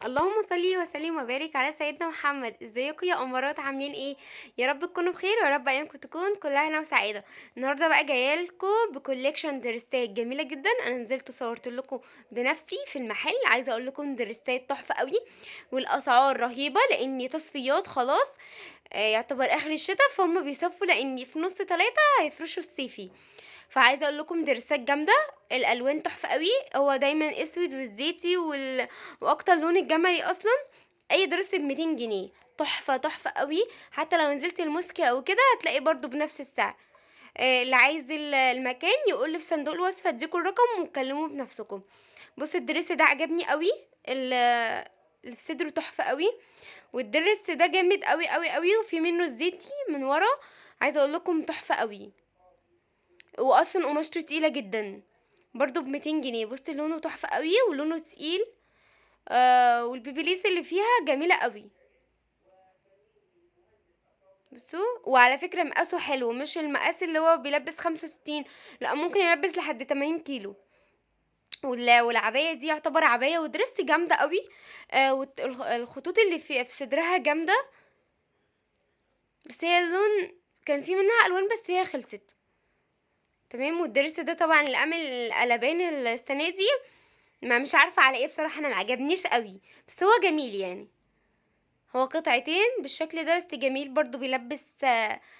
اللهم صل وسلم وبارك على سيدنا محمد. ازيكم يا امارات؟ عاملين ايه؟ يا رب تكونوا بخير ويا رب ايامكم تكون كلها هنا وسعاده. النهارده بقى جايه لكم بكوليكشن دريسات جميله جدا. انا نزلت وصورت لكم بنفسي في المحل. عايزه اقول لكم دريسات تحفه قوي والاسعار رهيبه لان تصفيات خلاص. يعتبر اخر الشتاء فهم بيصفوا لان في نص 3 هيفرشوا الصيفي. فعايزه اقول لكم دريسات جامده. الالوان تحفه قوي. هو دايما اسود والزيتي واكتر لون الجملي اصلا. اي درس ب200 جنيه. تحفه تحفه قوي. حتى لو نزلت الموسكي او كده هتلاقي برضو بنفس السعر. اللي عايز المكان يقول لي في صندوق الوصف اديكوا الرقم وكلموه بنفسكم. بص الدرس ده عجبني قوي. ال- اللي في صدره تحفه قوي. والدرس ده جامد قوي قوي قوي وفي منه الزيتي من ورا. عايزه اقول لكم تحفه قوي. واصلا قماشته تقيله جدا. برضو ب200 جنيه. بص لونه تحفه قوي ولونه تقيل. والبيبيليس اللي فيها جميله قوي. بصوا وعلى فكره مقاسه حلو مش المقاس اللي هو بيلبس 65. لا ممكن يلبس لحد 80 كيلو. والعبايه دي يعتبر عبايه ودرست جامده قوي. الخطوط اللي في صدرها جامده. بس هي اللون كان في منها الوان بس هي خلصت. تمام. والدرس ده طبعا اللي عامل قلبان السنه دي. ما مش عارفه على ايه بصراحه. انا معجبنيش قوي. بس هو جميل يعني. هو قطعتين بالشكل ده بس جميل برضو بيلبس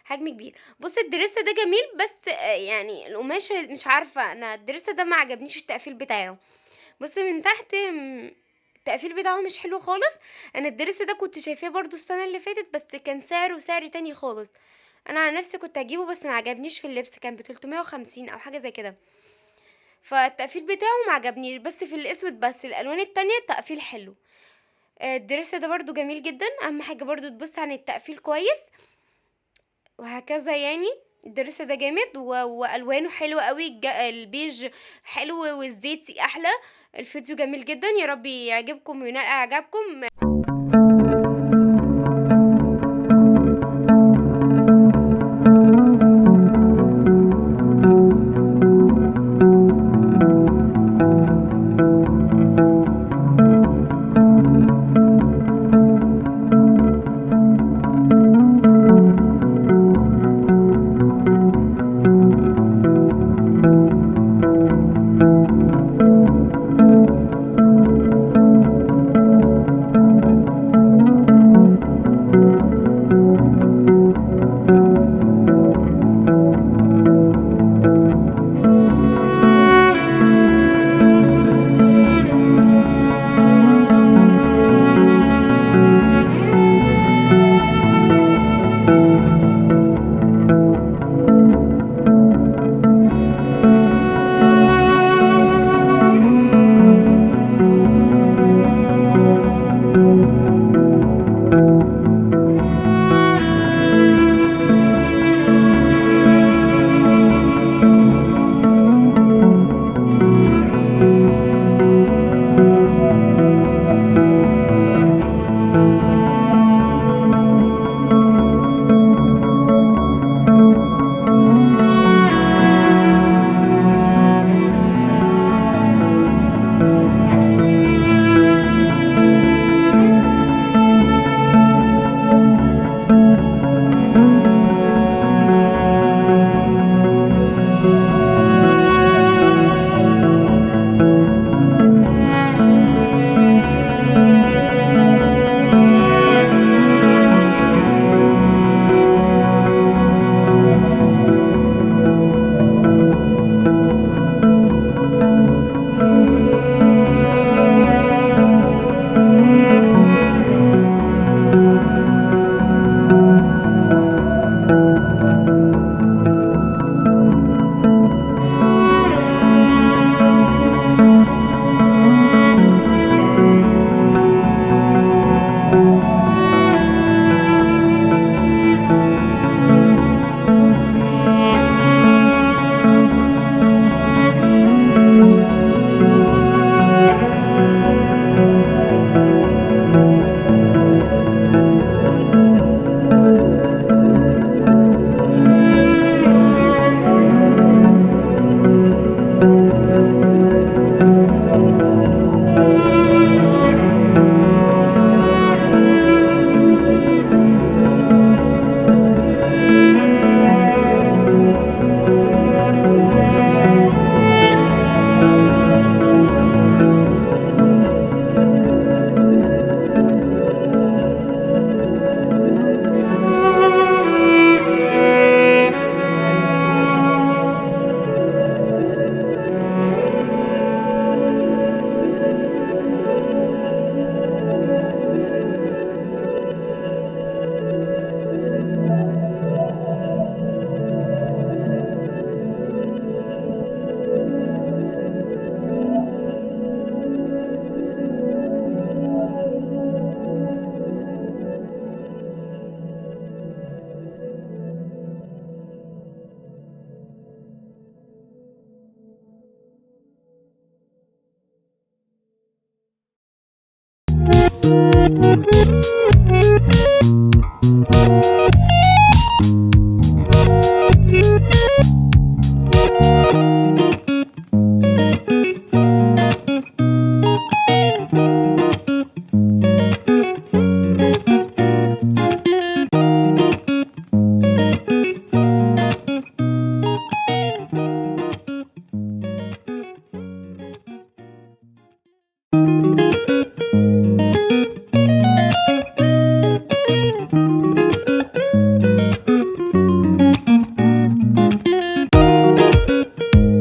حجم كبير. بص الدرس ده جميل بس يعني القماش مش عارفه. انا الدرس ده ما عجبنيش التقفيل بتاعه. بص من تحت التقفيل بتاعه مش حلو خالص. انا الدرس ده كنت شايفاه برضو السنه اللي فاتت بس كان سعره سعر تاني خالص. انا على نفسي كنت هجيبه بس ما عجبنيش في اللبس. كان ب 350 او حاجه زي كده. فالتقفيل بتاعه ما عجبنيش بس في الاسود بس الالوان التانية التقفيل حلو. الدرس ده برضو جميل جدا. اهم حاجه برضو تبص عن التقفيل كويس. وهكذا يعني. الدرس ده جامد والوانه حلوه قوي. البيج حلو والزيتي احلى. الفيديو جميل جدا. يا رب يعجبكم وينال اعجابكم.